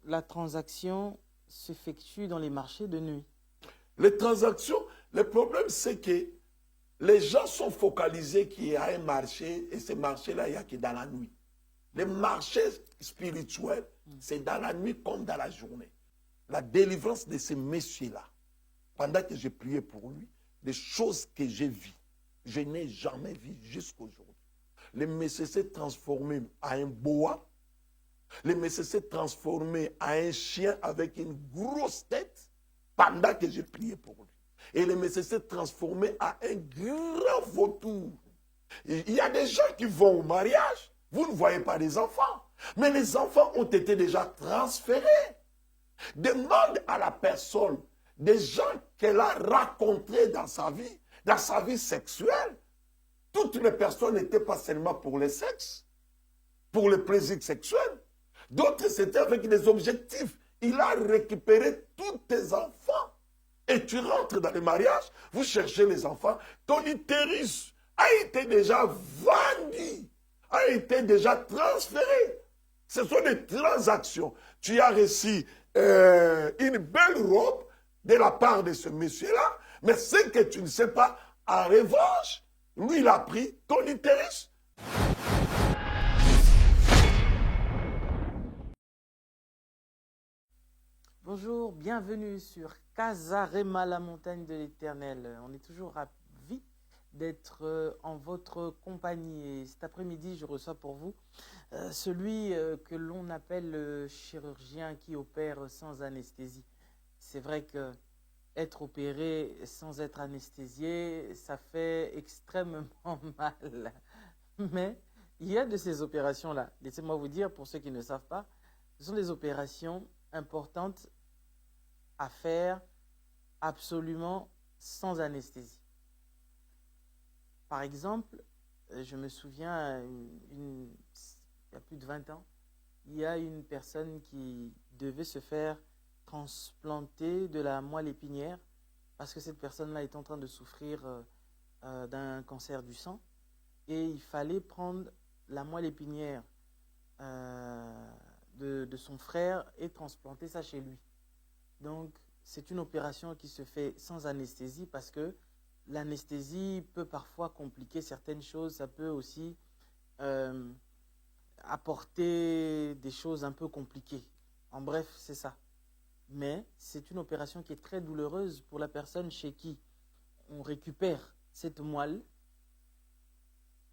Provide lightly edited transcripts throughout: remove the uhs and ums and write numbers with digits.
la transaction s'effectue dans les marchés de nuit? Les transactions, le problème c'est que les gens sont focalisés qu'il y a un marché et ce marché-là, il n'y a que dans la nuit. Les marchés spirituels, c'est dans la nuit comme dans la journée. La délivrance de ces messieurs-là, pendant que j'ai prié pour lui, des choses que j'ai vues, je n'ai jamais vues jusqu'à aujourd'hui. Le monsieur s'est transformé en un boa, le monsieur s'est transformé en un chien avec une grosse tête pendant que j'ai prié pour lui. Et le monsieur s'est transformé en un grand vautour. Il y a des gens qui vont au mariage, vous ne voyez pas les enfants, mais les enfants ont été déjà transférés. Demande à la personne des gens qu'elle a rencontrés dans sa vie sexuelle. Toutes les personnes n'étaient pas seulement pour le sexe, pour le plaisir sexuel. D'autres, c'était avec des objectifs. Il a récupéré tous tes enfants. Et tu rentres dans le mariage, vous cherchez les enfants. Ton utérus a été déjà vendu, a été déjà transféré. Ce sont des transactions. Tu as reçu une belle robe de la part de ce monsieur-là, mais ce que tu ne sais pas, en revanche, lui, il a pris ton utérus. Bonjour, bienvenue sur Casarema, la montagne de l'Éternel. On est toujours ravis d'être en votre compagnie. Et cet après-midi, je reçois pour vous celui que l'on appelle le chirurgien qui opère sans anesthésie. C'est vrai que être opéré sans être anesthésié, ça fait extrêmement mal. Mais il y a de ces opérations-là. Laissez-moi vous dire, pour ceux qui ne savent pas, ce sont des opérations importantes à faire absolument sans anesthésie. Par exemple, je me souviens, il y a plus de 20 ans, il y a une personne qui devait se faire transplanter de la moelle épinière parce que cette personne-là est en train de souffrir d'un cancer du sang et il fallait prendre la moelle épinière de son frère et transplanter ça chez lui. Donc, c'est une opération qui se fait sans anesthésie parce que l'anesthésie peut parfois compliquer certaines choses. Ça peut aussi apporter des choses un peu compliquées. En bref, c'est ça. Mais c'est une opération qui est très douloureuse pour la personne chez qui on récupère cette moelle.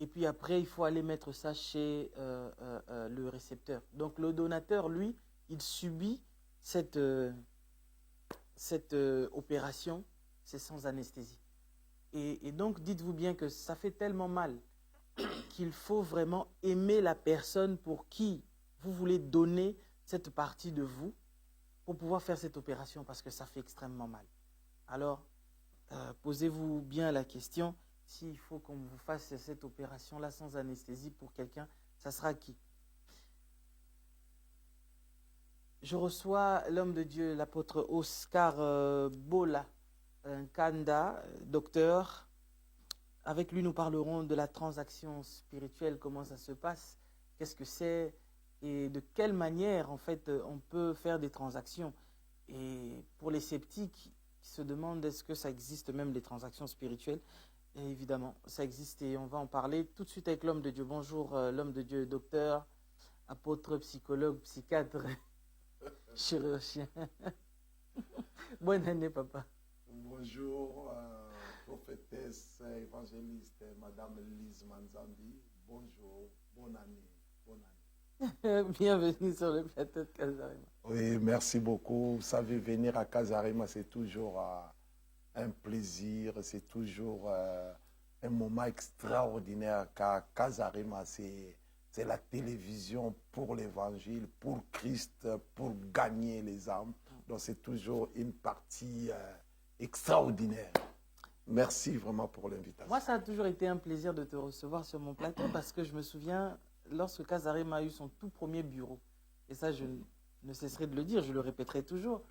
Et puis après, il faut aller mettre ça chez le récepteur. Donc, le donateur, lui, il subit cette opération, c'est sans anesthésie. Et donc, dites-vous bien que ça fait tellement mal qu'il faut vraiment aimer la personne pour qui vous voulez donner cette partie de vous pour pouvoir faire cette opération parce que ça fait extrêmement mal. Alors, posez-vous bien la question, s'il faut qu'on vous fasse cette opération-là sans anesthésie pour quelqu'un, ça sera qui? Je reçois l'homme de Dieu, l'apôtre Oscar Bola Kanda, docteur. Avec lui, nous parlerons de la transaction spirituelle, comment ça se passe, qu'est-ce que c'est et de quelle manière, en fait, on peut faire des transactions. Et pour les sceptiques qui se demandent est-ce que ça existe même des transactions spirituelles, et évidemment, ça existe et on va en parler tout de suite avec l'homme de Dieu. Bonjour, l'homme de Dieu, docteur, apôtre, psychologue, psychiatre. Chirurgien. Bonne année, papa. Bonjour, prophétesse, évangéliste, Madame Lise Manzambi. Bonjour, bonne année, bonne année. Bienvenue sur le plateau de Casarema. Oui, merci beaucoup. Vous savez, venir à Casarema, c'est toujours un plaisir, c'est toujours un moment extraordinaire, car Casarema, c'est la télévision pour l'évangile, pour Christ, pour gagner les âmes. Donc c'est toujours une partie extraordinaire. Merci vraiment pour l'invitation. Moi, ça a toujours été un plaisir de te recevoir sur mon plateau parce que je me souviens, lorsque Casarema a eu son tout premier bureau, et ça je ne cesserai de le dire, je le répéterai toujours,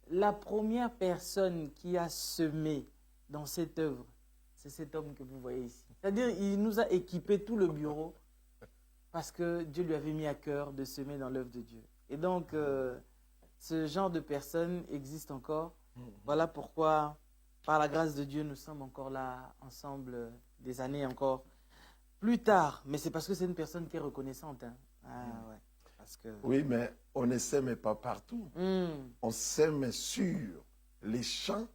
la première personne qui a semé dans cette œuvre, c'est cet homme que vous voyez ici. C'est-à-dire, il nous a équipé tout le bureau parce que Dieu lui avait mis à cœur de semer dans l'œuvre de Dieu. Et donc, ce genre de personnes existe encore. Voilà pourquoi, par la grâce de Dieu, nous sommes encore là, ensemble, des années encore plus tard. Mais c'est parce que c'est une personne qui est reconnaissante. Hein. Ah, ouais. Parce que... Oui, mais on ne sème pas partout. On sème sur les champs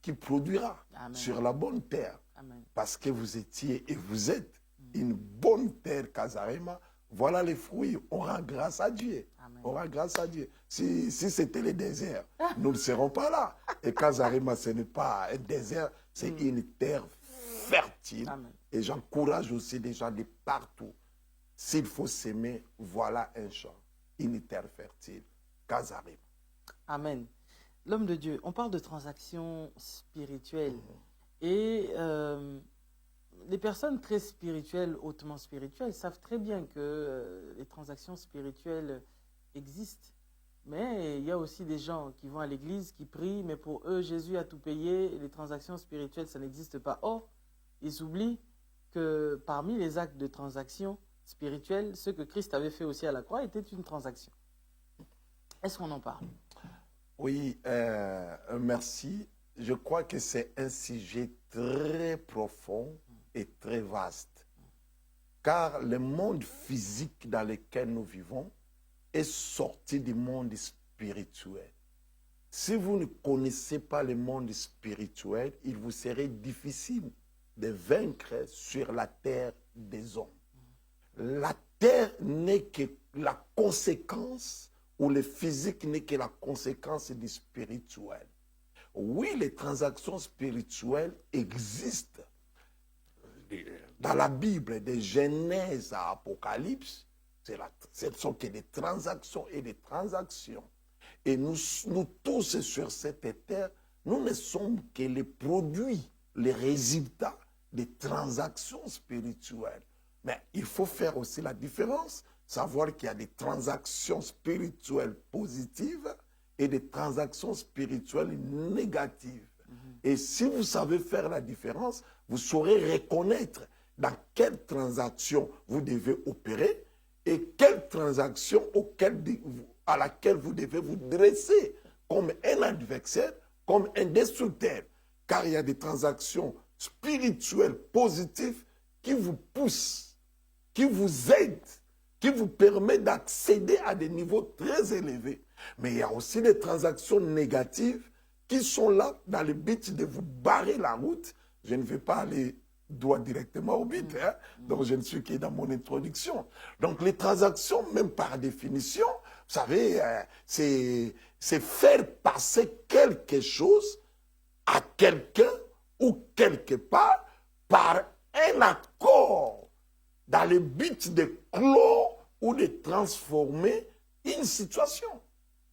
qui produira, Amen. sur la bonne terre. Amen. Parce que vous étiez et vous êtes une bonne terre, Kazarema. Voilà les fruits. On rend grâce à Dieu. Amen. On rend grâce à Dieu. Si c'était le désert, nous ne serons pas là. Et Kazarema, ce n'est pas un désert, c'est une terre fertile. Amen. Et j'encourage aussi les gens de partout. S'il faut s'aimer, voilà un champ, une terre fertile. Kazarema. Amen. L'homme de Dieu, on parle de transactions spirituelles. Et les personnes très spirituelles, hautement spirituelles, savent très bien que les transactions spirituelles existent. Mais il y a aussi des gens qui vont à l'église, qui prient, mais pour eux, Jésus a tout payé. Les transactions spirituelles, ça n'existe pas. Or, ils oublient que parmi les actes de transaction spirituelle, ce que Christ avait fait aussi à la croix était une transaction. Est-ce qu'on en parle? Oui, merci. Je crois que c'est un sujet très profond et très vaste. Car le monde physique dans lequel nous vivons est sorti du monde spirituel. Si vous ne connaissez pas le monde spirituel, il vous serait difficile de vaincre sur la terre des hommes. La terre n'est que la conséquence, ou le physique n'est que la conséquence du spirituel. Oui, les transactions spirituelles existent. Dans la Bible, de Genèse à Apocalypse, ce sont que des transactions et des transactions. Et nous tous sur cette terre, nous ne sommes que les produits, les résultats des transactions spirituelles. Mais il faut faire aussi la différence, savoir qu'il y a des transactions spirituelles positives et des transactions spirituelles négatives. Et si vous savez faire la différence, vous saurez reconnaître dans quelle transaction vous devez opérer et quelle transaction à laquelle vous devez vous dresser comme un adversaire, comme un destructeur. Car il y a des transactions spirituelles positives qui vous poussent, qui vous aident, qui vous permettent d'accéder à des niveaux très élevés. Mais il y a aussi des transactions négatives qui sont là dans le but de vous barrer la route. Je ne vais pas aller droit directement au but, hein? Donc je ne suis que dans mon introduction. Donc les transactions, même par définition, vous savez, c'est faire passer quelque chose à quelqu'un ou quelque part par un accord dans le but de clore ou de transformer une situation.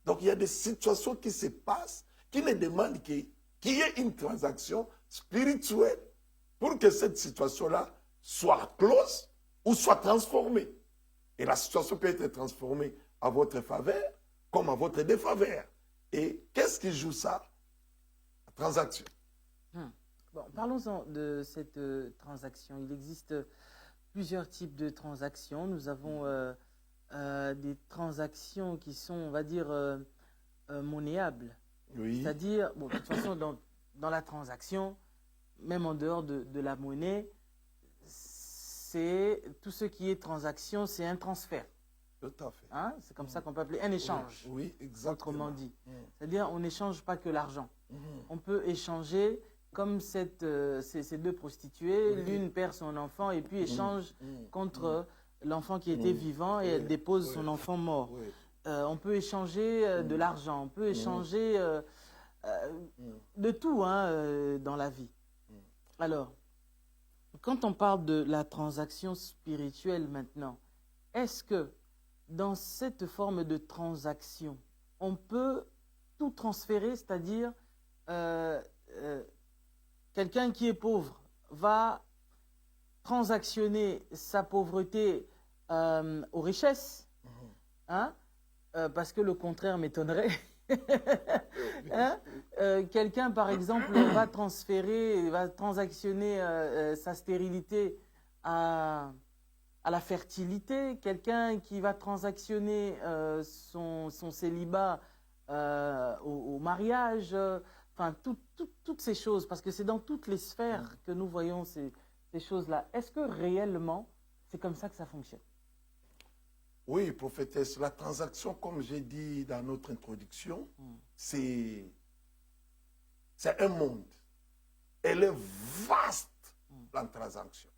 Donc il y a des situations qui se passent qui ne demandent qu'il y ait une transaction spirituelle pour que cette situation-là soit close ou soit transformée. Et la situation peut être transformée à votre faveur comme à votre défaveur. Et qu'est-ce qui joue ça? La transaction. Bon, parlons-en de cette transaction. Il existe plusieurs types de transactions. Nous avons des transactions qui sont, on va dire, monnayables. Oui. C'est-à-dire, bon, de toute façon, dans la transaction, même en dehors de la monnaie, c'est tout ce qui est transaction, c'est un transfert. Tout à fait. Hein? C'est comme ça qu'on peut appeler un échange. Oui, exactement. Autrement dit. C'est-à-dire, on n'échange pas que l'argent. On peut échanger comme ces deux prostituées. L'une perd son enfant et puis échange contre l'enfant qui était vivant et elle dépose son enfant mort. On peut échanger de l'argent, on peut échanger de tout hein, dans la vie. Alors, quand on parle de la transaction spirituelle maintenant, est-ce que dans cette forme de transaction, on peut tout transférer, c'est-à-dire quelqu'un qui est pauvre va transactionner sa pauvreté aux richesses, hein? Parce que le contraire m'étonnerait. Hein? Quelqu'un, par exemple, va transactionner sa stérilité à à la fertilité, quelqu'un qui va transactionner son célibat au mariage, enfin toutes ces choses, parce que c'est dans toutes les sphères que nous voyons ces choses-là. Est-ce que réellement, c'est comme ça que ça fonctionne? Oui, prophétesse, la transaction, comme j'ai dit dans notre introduction, c'est un monde. Elle est vaste, la transaction.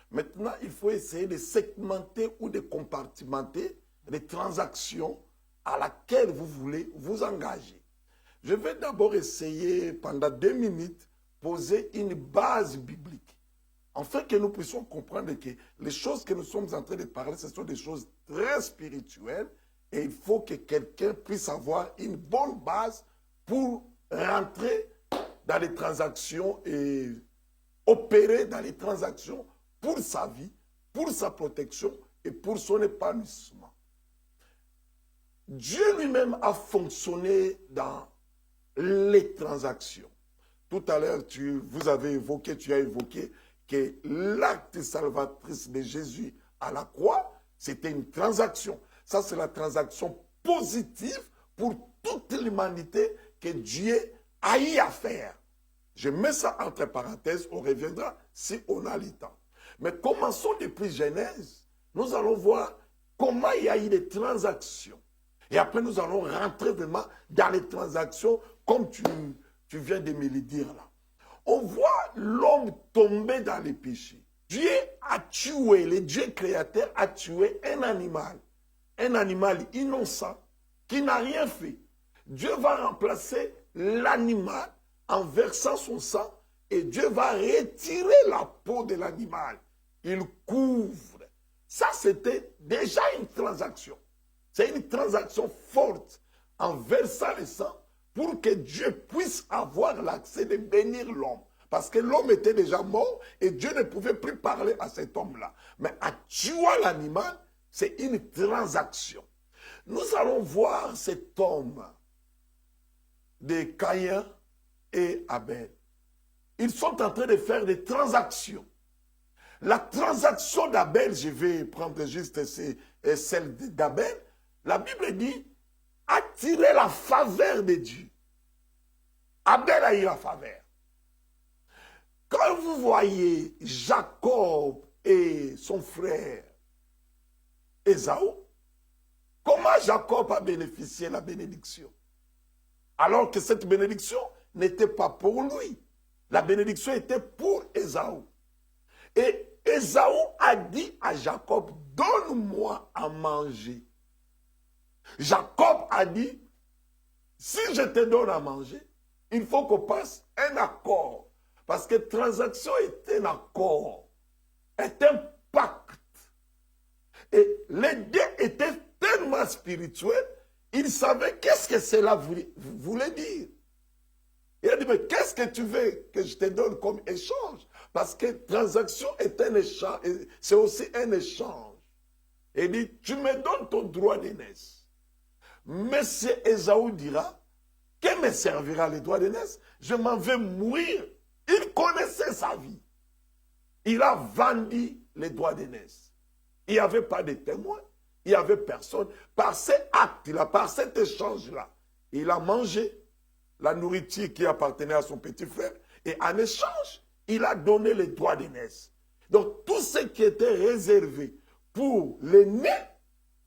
Maintenant, il faut essayer de segmenter ou de compartimenter les transactions à laquelle vous voulez vous engager. Je vais d'abord essayer, pendant 2 minutes, poser une base biblique, afin que nous puissions comprendre que les choses que nous sommes en train de parler, ce sont des choses très spirituelles, et il faut que quelqu'un puisse avoir une bonne base pour rentrer dans les transactions et opérer dans les transactions pour sa vie, pour sa protection et pour son épanouissement. Dieu lui-même a fonctionné dans les transactions. Tout à l'heure, tu as évoqué que l'acte salvatrice de Jésus à la croix, c'était une transaction. Ça, c'est la transaction positive pour toute l'humanité que Dieu a eu à faire. Je mets ça entre parenthèses, on reviendra si on a le temps. Mais commençons depuis Genèse. Nous allons voir comment il y a eu des transactions. Et après, nous allons rentrer vraiment dans les transactions comme tu viens de me le dire là. On voit l'homme tomber dans les péchés. Dieu a tué, le Dieu créateur a tué un animal innocent qui n'a rien fait. Dieu va remplacer l'animal en versant son sang et Dieu va retirer la peau de l'animal. Il couvre. Ça, c'était déjà une transaction. C'est une transaction forte en versant le sang pour que Dieu puisse avoir l'accès de bénir l'homme. Parce que l'homme était déjà mort et Dieu ne pouvait plus parler à cet homme-là. Mais en tuant l'animal, c'est une transaction. Nous allons voir cet homme de Caïn et Abel. Ils sont en train de faire des transactions. La transaction d'Abel, je vais prendre juste celle d'Abel. La Bible dit, attirer la faveur de Dieu. Abel a eu la faveur. Quand vous voyez Jacob et son frère Ésaü, comment Jacob a bénéficié de la bénédiction? Alors que cette bénédiction n'était pas pour lui. La bénédiction était pour Ésaü. Et Ésaü a dit à Jacob, donne-moi à manger. Jacob a dit, si je te donne à manger, il faut qu'on passe un accord. Parce que transaction est un accord, est un pacte. Et les deux étaient tellement spirituels, ils savaient qu'est-ce que cela voulait dire. Il a dit, mais qu'est-ce que tu veux que je te donne comme échange? Parce que transaction est un échange, c'est aussi un échange. Et il dit, tu me donnes ton droit d'aînesse. Monsieur Ésaü dira, que me servira le droit d'aînesse? Je m'en vais mourir. Il connaissait sa vie. Il a vendu les droits d'aînesse. Il n'y avait pas de témoin. Il n'y avait personne. Par cet acte-là, par cet échange-là, il a mangé la nourriture qui appartenait à son petit frère. Et en échange, il a donné les droits d'aînesse. Donc, tout ce qui était réservé pour l'aîné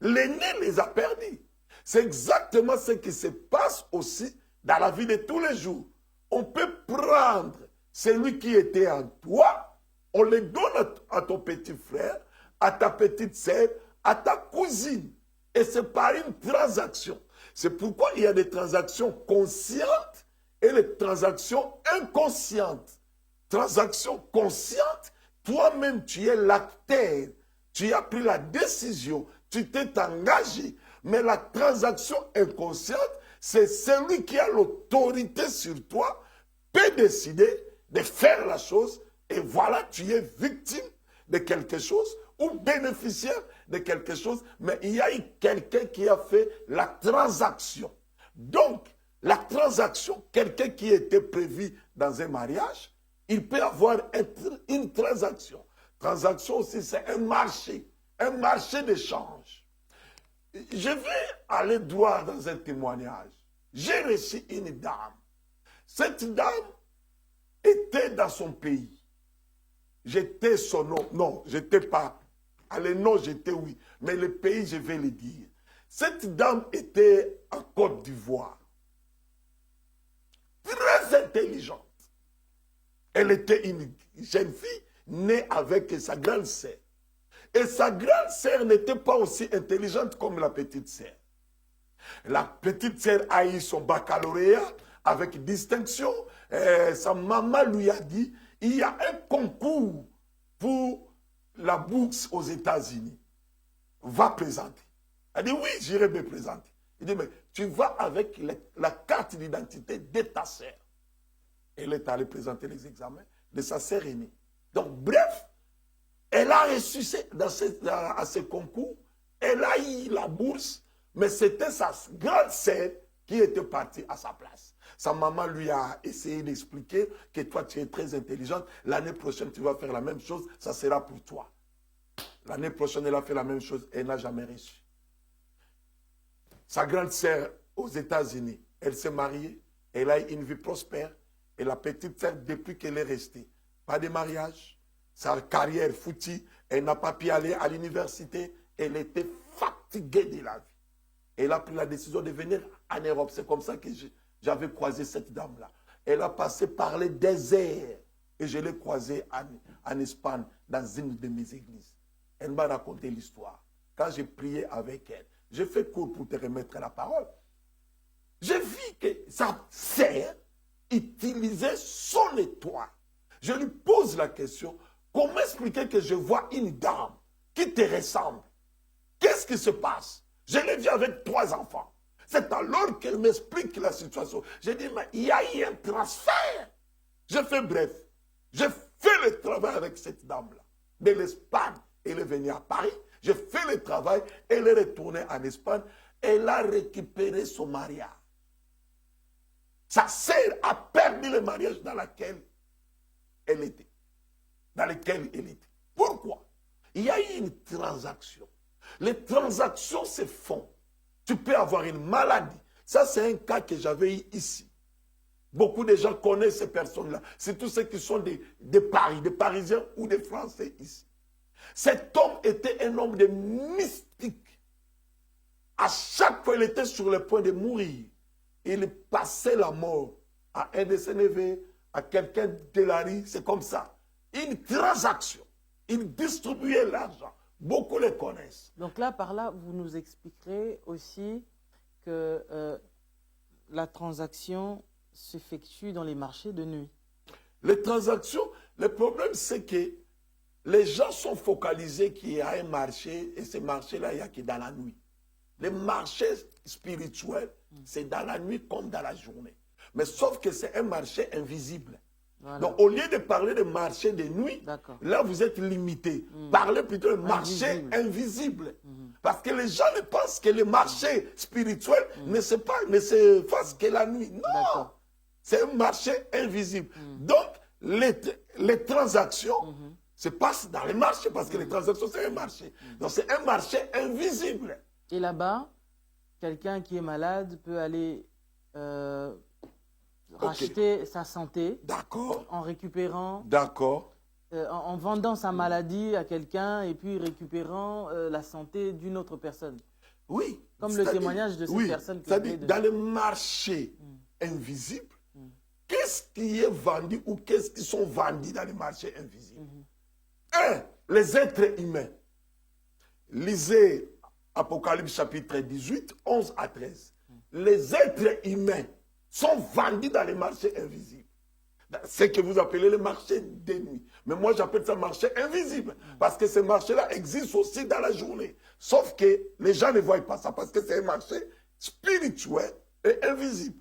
les a perdus. C'est exactement ce qui se passe aussi dans la vie de tous les jours. On peut prendre celui qui était en toi, on le donne à ton petit frère, à ta petite sœur, à ta cousine. Et c'est par une transaction. C'est pourquoi il y a des transactions conscientes et les transactions inconscientes. Transaction consciente, toi-même tu es l'acteur, tu as pris la décision, tu t'es engagé. Mais la transaction inconsciente, c'est celui qui a l'autorité sur toi, peut décider de faire la chose, et voilà, tu es victime de quelque chose ou bénéficiaire de quelque chose, mais il y a eu quelqu'un qui a fait la transaction. Donc, la transaction, quelqu'un qui était prévu dans un mariage, il peut avoir une transaction. Transaction aussi, c'est un marché. un marché d'échange. Je vais aller droit dans un témoignage. J'ai reçu une dame. Cette dame était dans son pays. J'étais son nom. Non, j'étais pas. Allez, non, j'étais oui. Mais le pays, je vais le dire. Cette dame était en Côte d'Ivoire. Très intelligente. Elle était une jeune fille née avec sa grande sœur. Et sa grande sœur n'était pas aussi intelligente comme la petite sœur. La petite sœur a eu son baccalauréat avec distinction. Sa maman lui a dit, il y a un concours pour la bourse aux États-Unis. Va présenter. Elle dit, oui, j'irai me présenter. Il dit, mais tu vas avec la carte d'identité de ta sœur. Elle est allée présenter les examens de sa sœur aînée. Donc, bref, elle a reçu à ce concours, elle a eu la bourse, mais c'était sa grande sœur qui était partie à sa place. Sa maman lui a essayé d'expliquer que toi, tu es très intelligente. L'année prochaine, tu vas faire la même chose, ça sera pour toi. L'année prochaine, elle a fait la même chose, elle n'a jamais reçu. Sa grande sœur aux États-Unis, elle s'est mariée, elle a eu une vie prospère. Et la petite sœur, depuis qu'elle est restée, pas de mariage, sa carrière foutie, elle n'a pas pu aller à l'université, elle était fatiguée de la vie. Elle a pris la décision de venir en Europe. C'est comme ça que j'avais croisé cette dame-là. Elle a passé par les déserts et je l'ai croisée en Espagne, dans une de mes églises. Elle m'a raconté l'histoire. Quand j'ai prié avec elle, j'ai fait court pour te remettre la parole. J'ai vu que sa sœur utilisait son étoile. Je lui pose la question, comment expliquer que je vois une dame qui te ressemble? Qu'est-ce qui se passe? Je l'ai vu avec 3 enfants. C'est alors qu'elle m'explique la situation. J'ai dit, mais il y a eu un transfert. Je fais bref. J'ai fait le travail avec cette dame-là. De l'Espagne, elle est venue à Paris. J'ai fait le travail. Elle est retournée en Espagne. Elle a récupéré son mariage. Sa sœur a perdu le mariage dans lequel elle était. Dans lequel elle était. Pourquoi? Il y a eu une transaction. Les transactions se font. Tu peux avoir une maladie. Ça, c'est un cas que j'avais eu ici. Beaucoup de gens connaissent ces personnes-là. C'est tous ceux qui sont des Paris, des Parisiens ou des Français ici. Cet homme était un homme de mystique. À chaque fois, il était sur le point de mourir. Il passait la mort à un de ses neveux, à quelqu'un de la rue. C'est comme ça. Une transaction. Il distribuait l'argent. Beaucoup le connaissent. Donc là, par là, vous nous expliquerez aussi que la transaction s'effectue dans les marchés de nuit. Les transactions, le problème, c'est que les gens sont focalisés qu'il y a un marché, et ce marché-là, il n'y a que dans la nuit. Les marchés spirituels, c'est dans la nuit comme dans la journée. Mais sauf que c'est un marché invisible. Voilà. Donc, au lieu de parler de marché de nuit, là, vous êtes limité. Parlez plutôt de marché invisible. Parce que les gens ne pensent que le marché spirituel ne se fasse que la nuit. Non! C'est un marché invisible. Donc, les transactions se passent dans les marchés, parce que les transactions, c'est un marché. Donc, c'est un marché invisible. Et là-bas, quelqu'un qui est malade peut aller racheter sa santé en récupérant, en vendant sa maladie à quelqu'un et puis récupérant la santé d'une autre personne. Oui. Comme le témoignage de cette personne. C'est-à-dire, dans le marché invisible, qu'est-ce qui est vendu ou qu'est-ce qui sont vendus dans le marché invisible? Les êtres humains. Lisez Apocalypse chapitre 18, 11 à 13. Les êtres humains sont vendus dans les marchés invisibles. Ce que vous appelez le marché de nuit. Mais moi, j'appelle ça marché invisible. Parce que ce marché-là existe aussi dans la journée. Sauf que les gens ne voient pas ça parce que c'est un marché spirituel et invisible.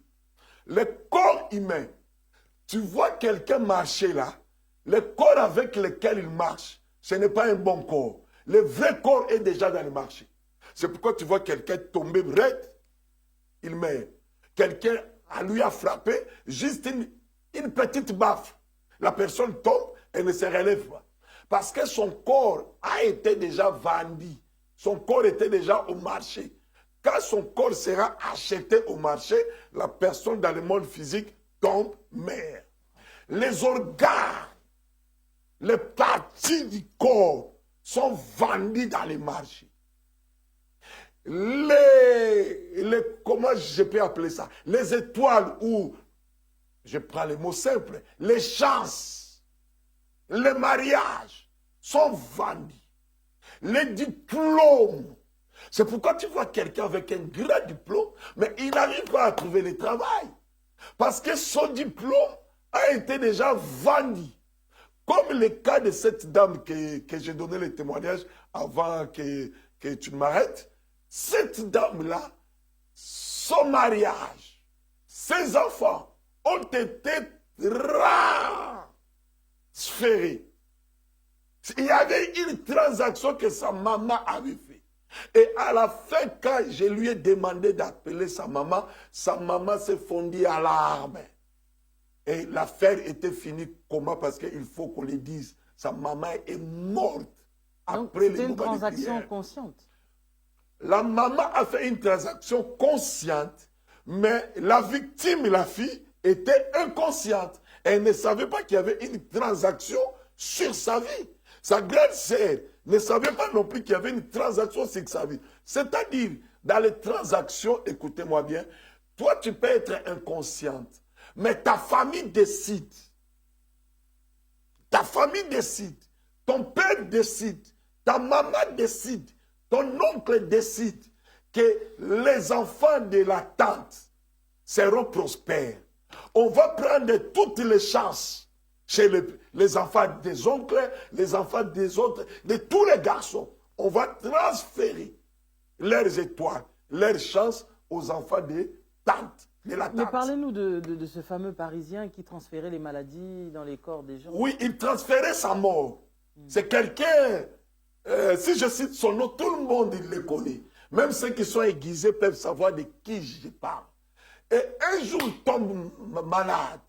Le corps humain, tu vois quelqu'un marcher là, le corps avec lequel il marche, ce n'est pas un bon corps. Le vrai corps est déjà dans le marché. C'est pourquoi tu vois quelqu'un tomber raide, il meurt. Quelqu'un lui a frappé, juste une petite baffe. La personne tombe et ne se relève pas. Parce que son corps a été déjà vendu. Son corps était déjà au marché. Quand son corps sera acheté au marché, la personne dans le monde physique tombe mère. Les organes, les parties du corps sont vendues dans les marchés. Comment je peux appeler ça? Les étoiles ou, je prends les mots simples, les chances, les mariages sont vendus. Les diplômes. C'est pourquoi tu vois quelqu'un avec un grand diplôme, mais il n'arrive pas à trouver le travail. Parce que son diplôme a été déjà vendu. Comme le cas de cette dame que j'ai donné le témoignage avant que tu m'arrêtes. Cette dame-là, son mariage, ses enfants ont été transférés. Il y avait une transaction que sa maman avait fait. Et à la fin, quand je lui ai demandé d'appeler sa maman s'est fondue à larmes. Et l'affaire était finie. Comment? Parce qu'il faut qu'on le dise. Sa maman est morte après les moments de prière. C'était une transaction consciente. La maman a fait une transaction consciente, mais la victime, la fille, était inconsciente. Elle ne savait pas qu'il y avait une transaction sur sa vie. Sa grande sœur ne savait pas non plus qu'il y avait une transaction sur sa vie. C'est-à-dire, dans les transactions, écoutez-moi bien, toi tu peux être inconsciente, mais ta famille décide. Ta famille décide. Ton père décide. Ta maman décide. Ton oncle décide que les enfants de la tante seront prospères. On va prendre toutes les chances chez les enfants des oncles, les enfants des autres, de tous les garçons. On va transférer leurs étoiles, leurs chances aux enfants des tantes, de la tante. Mais parlez-nous de ce fameux Parisien qui transférait les maladies dans les corps des gens. Oui, il transférait sa mort. C'est quelqu'un... si je cite son nom, tout le monde le connaît. Même ceux qui sont aiguisés peuvent savoir de qui je parle. Et un jour, il tombe malade.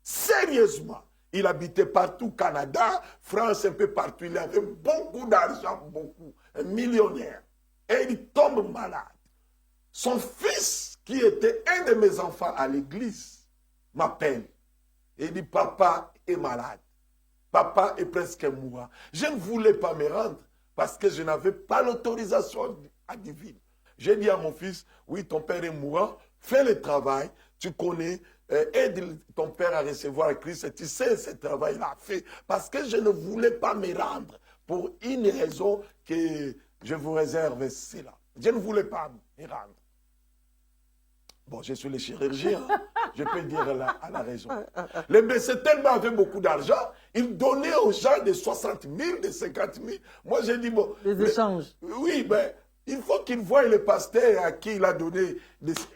Sérieusement. Il habitait partout, Canada, France, un peu partout. Il avait beaucoup d'argent, beaucoup. Un millionnaire. Et il tombe malade. Son fils, qui était un de mes enfants à l'église, m'appelle. Et il dit, papa est malade. Papa est presque mourant. Je ne voulais pas me rendre parce que je n'avais pas l'autorisation divine. J'ai dit à mon fils, oui, ton père est mourant, fais le travail, tu connais, aide ton père à recevoir Christ, et tu sais ce travail-là fait. Parce que je ne voulais pas me rendre pour une raison que je vous réserve cela. Je ne voulais pas me rendre. Bon, je suis le chirurgien, je peux dire à la raison. Les médecins tellement avaient beaucoup d'argent, ils donnaient aux gens de 60 000, de 50 000. Moi, j'ai dit, bon... Les échanges. Oui, mais il faut qu'ils voient le pasteur à qui il a donné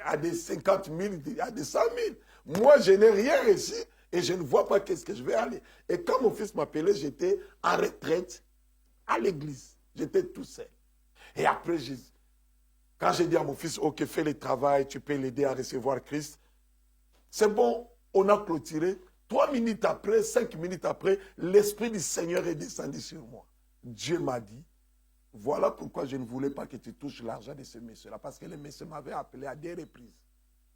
à des 50 000, à des 100 000. Moi, je n'ai rien ici et je ne vois pas qu'est-ce que je vais aller. Et quand mon fils m'appelait, j'étais en retraite à l'église. J'étais tout seul. Et après, quand j'ai dit à mon fils, ok, fais le travail, tu peux l'aider à recevoir Christ, c'est bon, on a clôturé. 3 minutes après, 5 minutes après, l'Esprit du Seigneur est descendu sur moi. Dieu m'a dit, voilà pourquoi je ne voulais pas que tu touches l'argent de ce monsieur-là. Parce que le monsieur m'avait appelé à des reprises.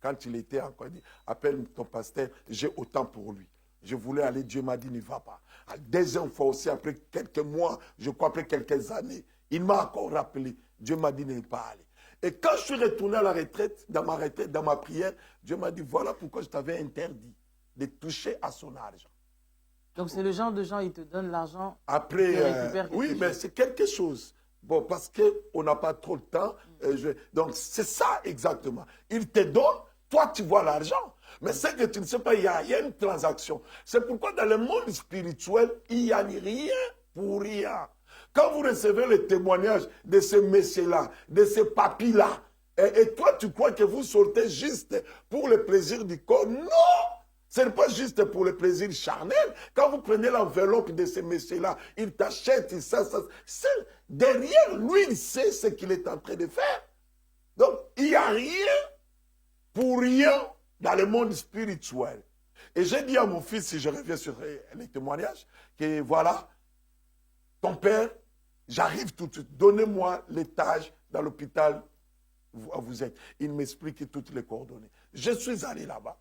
Quand il était encore dit, appelle ton pasteur, j'ai autant pour lui. Je voulais aller, Dieu m'a dit, n'y va pas. La deuxième fois aussi, après quelques mois, je crois après quelques années, il m'a encore rappelé. Dieu m'a dit, n'y pas aller. Et quand je suis retourné à la retraite, dans ma prière, Dieu m'a dit, voilà pourquoi je t'avais interdit de toucher à son argent. Donc c'est le genre de gens, ils te donnent l'argent. Après, oui, mais c'est quelque chose. Bon, parce qu'on n'a pas trop de temps. Donc c'est ça exactement. Il te donne, toi tu vois l'argent. Mais c'est que tu ne sais pas, il y a une transaction. C'est pourquoi dans le monde spirituel, il n'y a rien pour rien. Quand vous recevez le témoignage de ce monsieur-là, de ce papy-là, et toi tu crois que vous sortez juste pour le plaisir du corps, non! Ce n'est pas juste pour le plaisir charnel. Quand vous prenez l'enveloppe de ce monsieur-là, il t'achète ça. Derrière lui, il sait ce qu'il est en train de faire. Donc, il n'y a rien pour rien dans le monde spirituel. Et j'ai dit à mon fils, si je reviens sur les témoignages, que voilà, ton père, j'arrive tout de suite. Donnez-moi l'étage dans l'hôpital où vous êtes. Il m'explique toutes les coordonnées. Je suis allé là-bas.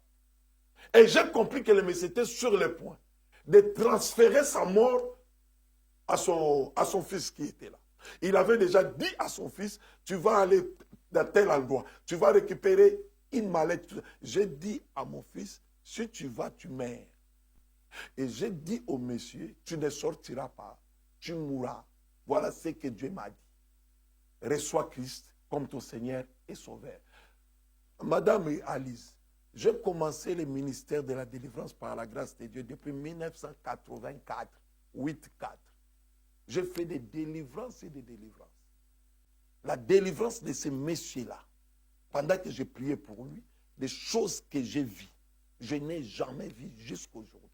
Et j'ai compris que le monsieur était sur le point de transférer sa mort à son fils qui était là. Il avait déjà dit à son fils, tu vas aller dans tel endroit, tu vas récupérer une mallette. J'ai dit à mon fils, si tu vas, tu meurs. Et j'ai dit au monsieur, tu ne sortiras pas, tu mourras. Voilà ce que Dieu m'a dit. Reçois Christ comme ton Seigneur et Sauveur. Madame Alice, j'ai commencé le ministère de la délivrance par la grâce de Dieu depuis 1984, 8-4. J'ai fait des délivrances et des délivrances. La délivrance de ce monsieur-là, pendant que j'ai prié pour lui, des choses que j'ai vues, je n'ai jamais vues jusqu'à aujourd'hui.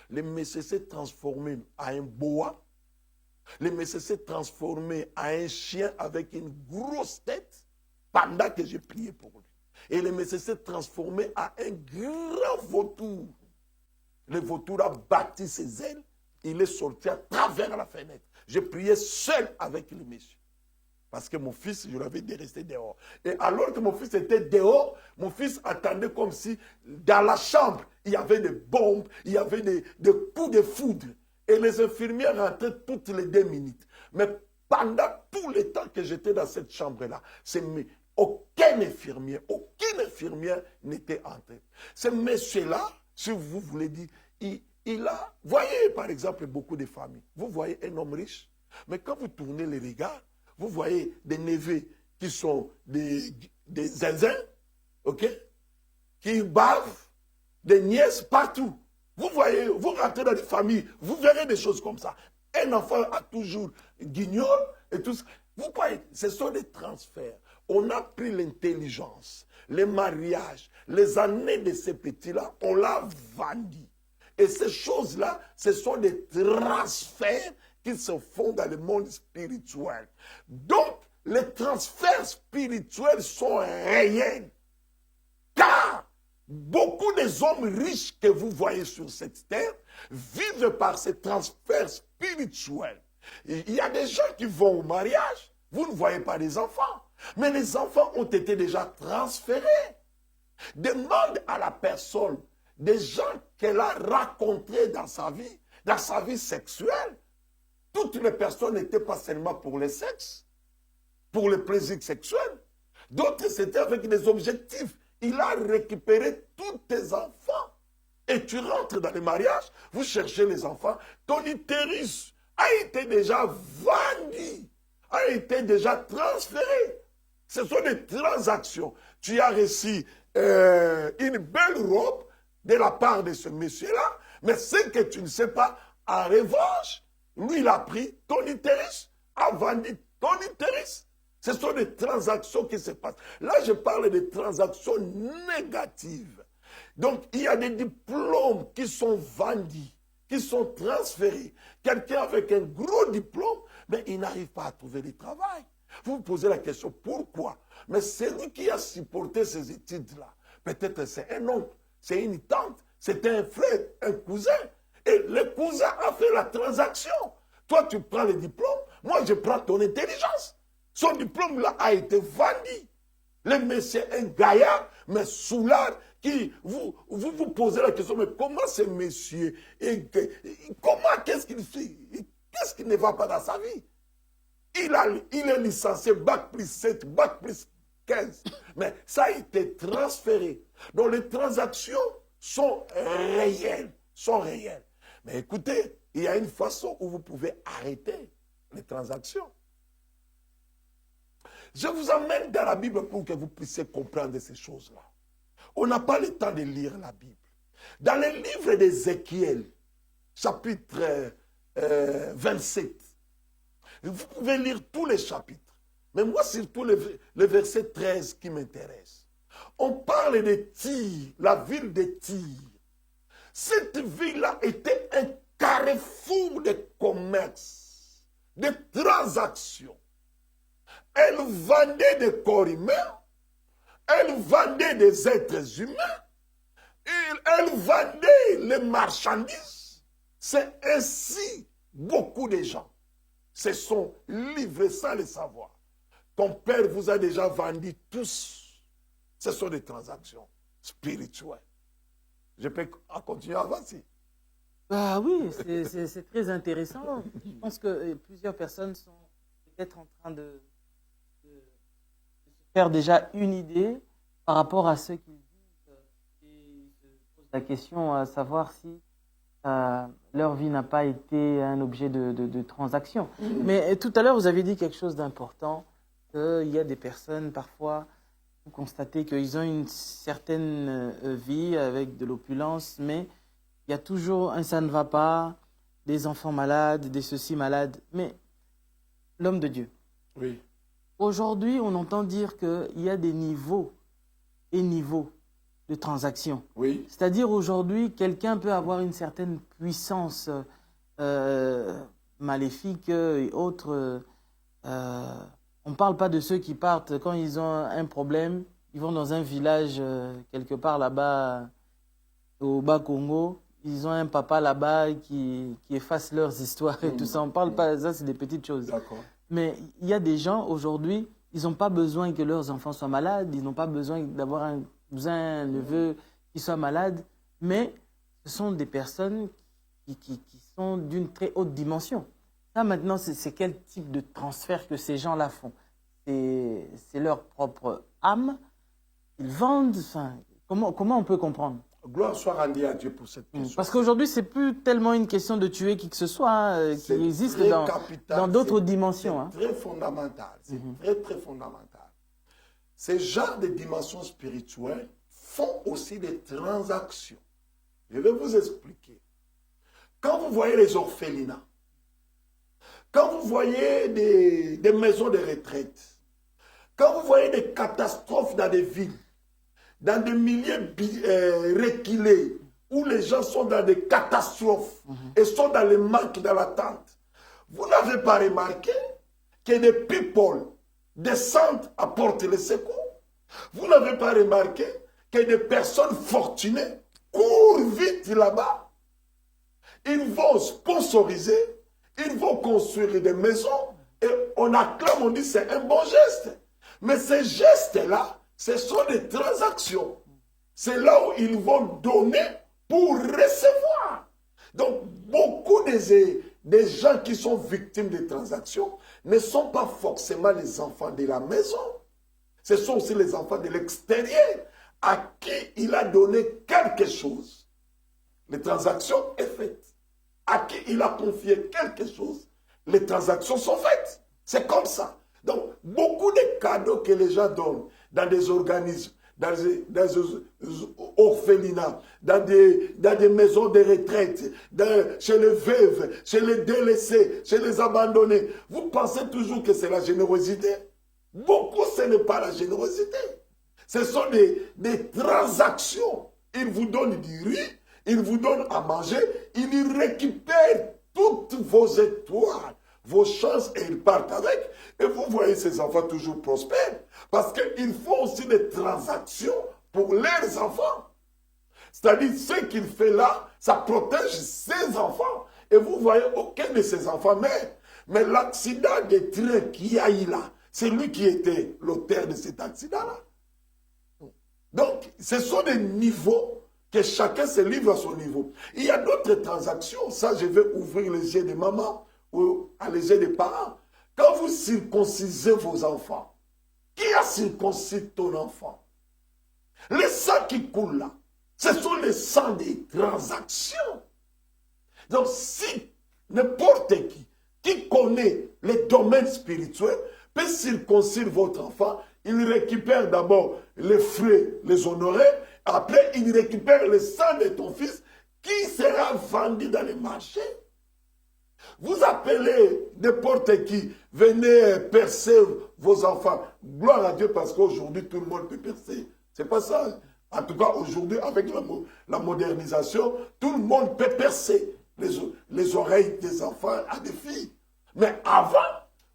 Le monsieur s'est transformé en un boa. Le monsieur s'est transformé en un chien avec une grosse tête pendant que j'ai prié pour lui. Et le monsieur s'est transformé en un grand vautour. Le vautour a battu ses ailes. Il est sorti à travers la fenêtre. J'ai prié seul avec le monsieur. Parce que mon fils, je l'avais dit rester dehors. Et alors que mon fils était dehors, mon fils attendait comme si dans la chambre, il y avait des bombes, il y avait des coups de foudre. Et les infirmières rentraient toutes les 2 minutes. Mais pendant tout le temps que j'étais dans cette chambre-là, aucun infirmière n'était entré. Ce monsieur-là, si vous voulez dire, il a, voyez par exemple beaucoup de familles, vous voyez un homme riche, mais quand vous tournez les regards, vous voyez des neveux qui sont des zinzins, ok, qui bavent, des nièces partout. Vous voyez, vous rentrez dans des familles, vous verrez des choses comme ça. Un enfant a toujours guignol et tout ça. Vous voyez, ce sont des transferts. On a pris l'intelligence, les mariages, les années de ces petits-là, on l'a vendu. Et ces choses-là, ce sont des transferts qui se font dans le monde spirituel. Donc, les transferts spirituels sont réels. Car beaucoup des hommes riches que vous voyez sur cette terre vivent par ces transferts spirituels. Il y a des gens qui vont au mariage, vous ne voyez pas les enfants, mais les enfants ont été déjà transférés. Demande à la personne des gens qu'elle a rencontrés dans sa vie sexuelle. Toutes les personnes n'étaient pas seulement pour le sexe, pour le plaisir sexuel. D'autres, c'était avec des objectifs. Il a récupéré tous tes enfants. Et tu rentres dans le mariage, vous cherchez les enfants. Ton utérus a été déjà vendu, a été déjà transféré. Ce sont des transactions. Tu as reçu une belle robe de la part de ce monsieur-là, mais ce que tu ne sais pas, en revanche, lui, il a pris ton utérus, a vendu ton utérus. Ce sont des transactions qui se passent. Là, je parle de transactions négatives. Donc, il y a des diplômes qui sont vendus, qui sont transférés. Quelqu'un avec un gros diplôme, mais il n'arrive pas à trouver du travail. Vous vous posez la question, pourquoi? Mais celui qui a supporté ces études-là, peut-être c'est un oncle, c'est une tante, c'est un frère, un cousin. Et le cousin a fait la transaction. Toi, tu prends le diplôme, moi, je prends ton intelligence. Son diplôme-là a été vendu. Le monsieur est un gaillard, mais soulard, qui vous posez la question, mais comment ce monsieur, qu'est-ce qu'il fait? Qu'est-ce qui ne va pas dans sa vie? Il est licencié, bac plus 7, bac plus 15. Mais ça a été transféré. Donc les transactions sont réelles. Mais écoutez, il y a une façon où vous pouvez arrêter les transactions. Je vous emmène dans la Bible pour que vous puissiez comprendre ces choses-là. On n'a pas le temps de lire la Bible. Dans le livre d'Ézéchiel, chapitre 27, vous pouvez lire tous les chapitres. Mais moi, surtout le verset 13 qui m'intéresse. On parle de Tyr, la ville de Tyr. Cette ville-là était un carrefour de commerce, de transactions. Elle vendait des corps humains, elle vendait des êtres humains, elle vendait les marchandises. C'est ainsi beaucoup de gens se sont livrés sans le savoir. Ton père vous a déjà vendu tous. Ce sont des transactions spirituelles. Je peux continuer avant-ci. Bah oui, c'est très intéressant. Je pense que plusieurs personnes sont peut-être en train de se faire déjà une idée par rapport à ce qu'ils disent et se posent la question à savoir si leur vie n'a pas été un objet de transaction. Mais tout à l'heure, vous avez dit quelque chose d'important, qu'il y a des personnes, parfois, vous constatez qu'ils ont une certaine vie avec de l'opulence, mais il y a toujours un ça ne va pas, des enfants malades, des ceci malades. Mais l'homme de Dieu, oui. Aujourd'hui, on entend dire qu'il y a des niveaux et niveaux de transactions. Oui. C'est-à-dire aujourd'hui, quelqu'un peut avoir une certaine puissance maléfique et autres. On ne parle pas de ceux qui partent quand ils ont un problème. Ils vont dans un village quelque part là-bas au Bas-Congo. Ils ont un papa là-bas qui efface leurs histoires et tout ça. On ne parle pas, ça c'est des petites choses. D'accord. Mais il y a des gens aujourd'hui, ils n'ont pas besoin que leurs enfants soient malades, ils n'ont pas besoin d'avoir un cousin, un neveu qui soit malade, mais ce sont des personnes qui sont d'une très haute dimension. Ça maintenant, c'est quel type de transfert que ces gens-là font? C'est leur propre âme, ils vendent, enfin, comment on peut comprendre? Gloire soit rendue à Dieu pour cette question. Parce qu'aujourd'hui, ce n'est plus tellement une question de tuer qui que ce soit qui existe dans d'autres dimensions. C'est très fondamental. C'est très, très fondamental. Ces genres de dimensions spirituelles font aussi des transactions. Je vais vous expliquer. Quand vous voyez les orphelinats, quand vous voyez des maisons de retraite, quand vous voyez des catastrophes dans des villes, dans des milieux reculés, où les gens sont dans des catastrophes et sont dans le manque, dans l'attente, vous n'avez pas remarqué que des people descendent apporter le secours? Vous n'avez pas remarqué que des personnes fortunées courent vite là-bas? Ils vont sponsoriser, ils vont construire des maisons et on acclame, on dit c'est un bon geste. Mais ces gestes-là, ce sont des transactions. C'est là où ils vont donner pour recevoir. Donc, beaucoup des gens qui sont victimes des transactions ne sont pas forcément les enfants de la maison. Ce sont aussi les enfants de l'extérieur à qui il a donné quelque chose. Les transactions sont faites. À qui il a confié quelque chose, les transactions sont faites. C'est comme ça. Donc, beaucoup de cadeaux que les gens donnent dans des organismes, dans des orphelinats, dans des maisons de retraite, chez les veuves, chez les délaissés, chez les abandonnés. Vous pensez toujours que c'est la générosité? Beaucoup, ce n'est pas la générosité. Ce sont des transactions. Ils vous donnent du riz, ils vous donnent à manger, ils récupèrent toutes vos étoiles, vos chances et ils partent avec. Et vous voyez ces enfants toujours prospères parce qu'ils font aussi des transactions pour leurs enfants. C'est-à-dire, ce qu'il fait là, ça protège ses enfants. Et vous voyez, aucun de ses enfants meurt. Mais l'accident de train qu'il y a eu là, c'est lui qui était l'auteur de cet accident-là. Donc, ce sont des niveaux que chacun se livre à son niveau. Il y a d'autres transactions. Ça, je vais ouvrir les yeux de maman ou à les yeux des parents. Quand vous circoncisez vos enfants, qui a circoncis ton enfant? Les sangs qui coulent là, ce sont les sangs des transactions. Donc, si n'importe qui connaît les domaines spirituels, peut circoncire votre enfant, il récupère d'abord les frais, les honoraires, après il récupère le sang de ton fils qui sera vendu dans les marchés. Vous appelez n'importe qui, venez percer vos enfants. Gloire à Dieu parce qu'aujourd'hui tout le monde peut percer. C'est pas ça. En tout cas aujourd'hui avec la modernisation, tout le monde peut percer les oreilles des enfants à des filles. Mais avant,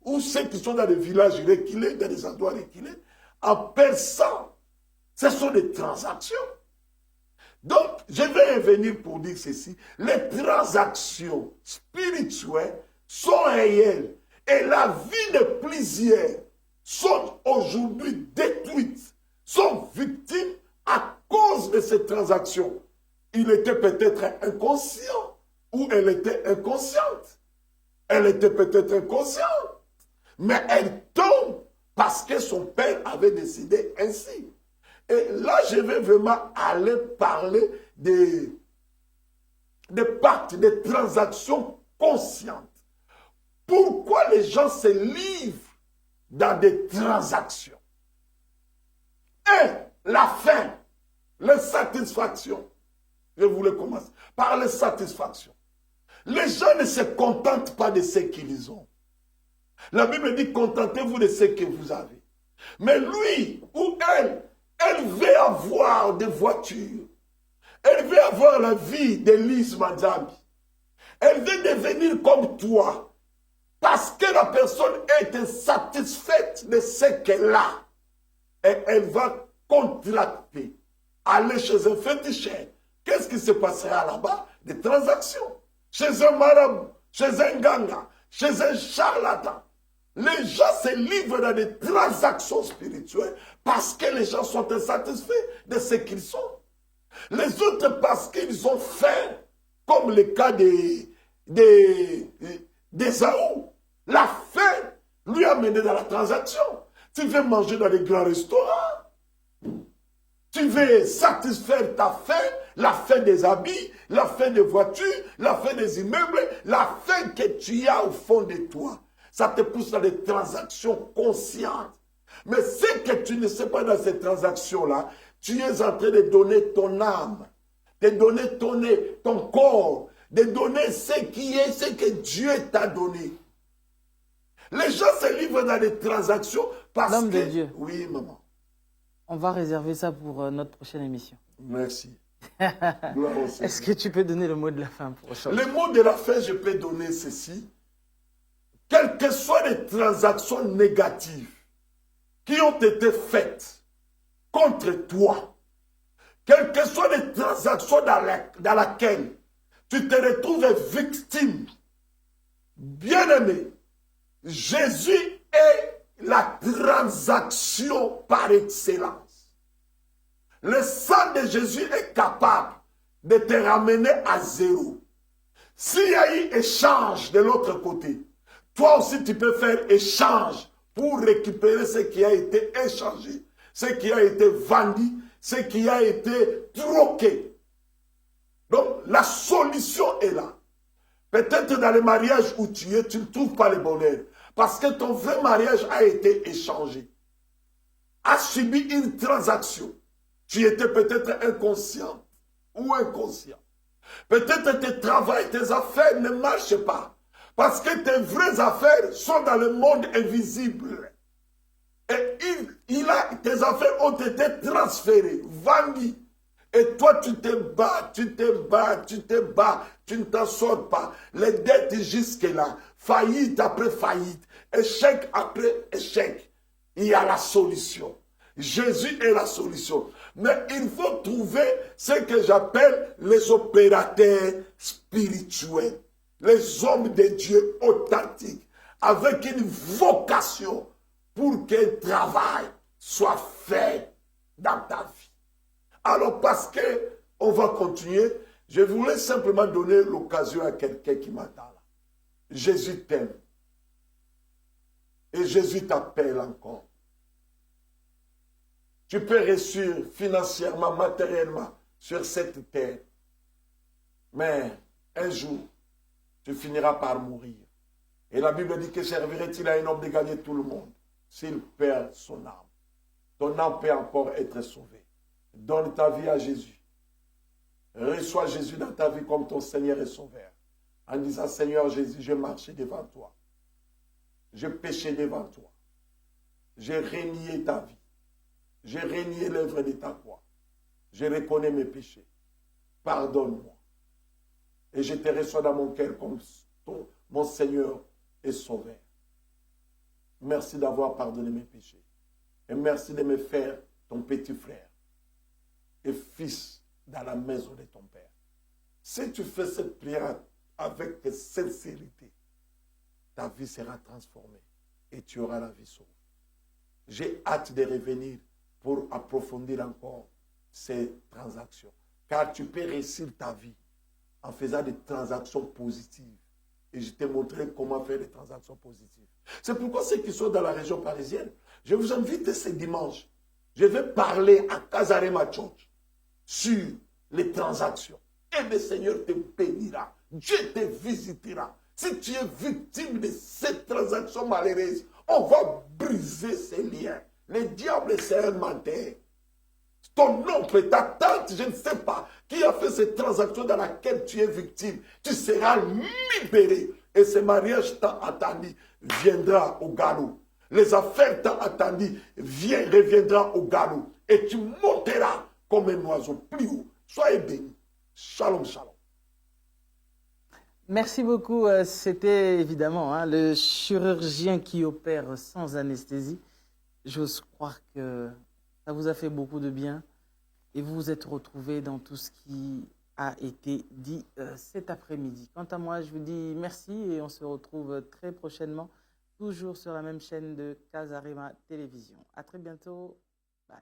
où ceux qui sont dans des villages reculés, dans des endroits reculés, en perçant, ce sont des transactions. Donc, je vais revenir pour dire ceci. Les transactions spirituelles sont réelles Et la vie de plusieurs sont aujourd'hui détruites, sont victimes à cause de ces transactions. Il était peut-être inconscient ou elle était inconsciente. Elle était peut-être inconsciente, mais elle tombe parce que son père avait décidé ainsi. Et là, je vais vraiment aller parler des pactes, des transactions conscientes. Pourquoi les gens se livrent dans des transactions? La faim, la satisfaction. Je voulais commencer par la satisfaction. Les gens ne se contentent pas de ce qu'ils ont. La Bible dit, contentez-vous de ce que vous avez. Mais lui ou elle veut avoir des voitures. Elle veut avoir la vie d'Élise Madzabi. Elle veut devenir comme toi. Parce que la personne est insatisfaite de ce qu'elle a. Et elle va contracter. Aller chez un féticheur. Qu'est-ce qui se passera là-bas? Des transactions. Chez un marabout, chez un ganga, chez un charlatan. Les gens se livrent dans des transactions spirituelles parce que les gens sont insatisfaits de ce qu'ils sont. Les autres parce qu'ils ont faim, comme le cas d'Ésaü. La faim lui a mené dans la transaction. Tu veux manger dans les grands restaurants. Tu veux satisfaire ta faim, la faim des habits, la faim des voitures, la faim des immeubles, la faim que tu as au fond de toi. Ça te pousse à des transactions conscientes. Mais ce que tu ne sais pas dans ces transactions-là, tu es en train de donner ton âme, de donner ton corps, de donner ce que Dieu t'a donné. Les gens se livrent dans des transactions parce L'homme que... de Dieu. Oui, maman. On va réserver ça pour notre prochaine émission. Merci. Est-ce que tu peux donner le mot de la fin pour ça? Le mot de la fin, je peux donner ceci. Quelles que soient les transactions négatives qui ont été faites contre toi, quelles que soient les transactions dans lesquelles tu te retrouves victime, bien-aimé, Jésus est la transaction par excellence. Le sang de Jésus est capable de te ramener à zéro. S'il y a eu échange de l'autre côté, toi aussi tu peux faire échange pour récupérer ce qui a été échangé, ce qui a été vendu, ce qui a été troqué. Donc la solution est là. Peut-être dans le mariage où tu es, tu ne trouves pas le bonheur. Parce que ton vrai mariage a été échangé. A subi une transaction. Tu étais peut-être inconscient ou inconscient. Peut-être tes travails, tes affaires ne marchent pas. Parce que tes vraies affaires sont dans le monde invisible. Et tes affaires ont été transférées, vendues. Et toi, tu te bats, tu ne t'en sors pas. Les dettes jusque-là, faillite après faillite, échec après échec. Il y a la solution. Jésus est la solution. Mais il faut trouver ce que j'appelle les opérateurs spirituels. Les hommes de Dieu authentiques, avec une vocation pour qu'un travail soit fait dans ta vie. Alors, parce qu'on va continuer, je voulais simplement donner l'occasion à quelqu'un qui m'attend là. Jésus t'aime. Et Jésus t'appelle encore. Tu peux réussir financièrement, matériellement sur cette terre. Mais un jour, tu finiras par mourir. Et la Bible dit que servirait-il à un homme de gagner tout le monde s'il perd son âme? Ton âme peut encore être sauvée. Donne ta vie à Jésus. Reçois Jésus dans ta vie comme ton Seigneur et Sauveur. En disant, Seigneur Jésus, je marchais devant toi. Je péchais devant toi. J'ai renié ta vie. J'ai renié l'œuvre de ta croix. Je reconnais mes péchés. Pardonne-moi. Et je te reçois dans mon cœur comme mon Seigneur et Sauveur. Merci d'avoir pardonné mes péchés. Et merci de me faire ton petit frère et fils dans la maison de ton Père. Si tu fais cette prière avec sincérité, ta vie sera transformée et tu auras la vie sauve. J'ai hâte de revenir pour approfondir encore ces transactions. Car tu peux réussir ta vie en faisant des transactions positives. Et je t'ai montré comment faire des transactions positives. C'est pourquoi ceux qui sont dans la région parisienne, je vous invite ce dimanche. Je vais parler à Casarema Church sur les transactions. Et le Seigneur te bénira. Dieu te visitera. Si tu es victime de cette transaction malheureuse, on va briser ces liens. Le diable, c'est un menteur. Ton oncle, ta tante, je ne sais pas, qui a fait cette transaction dans laquelle tu es victime, tu seras libéré. Et ce mariage tant attendu viendra au galop. Les affaires tant attendues reviendront au galop. Et tu monteras comme un oiseau plus haut. Soyez bénis. Shalom, shalom. Merci beaucoup. C'était évidemment le chirurgien qui opère sans anesthésie. J'ose croire que ça vous a fait beaucoup de bien et vous vous êtes retrouvés dans tout ce qui a été dit cet après-midi. Quant à moi, je vous dis merci et on se retrouve très prochainement, toujours sur la même chaîne de Casarema Télévision. À très bientôt. Bye.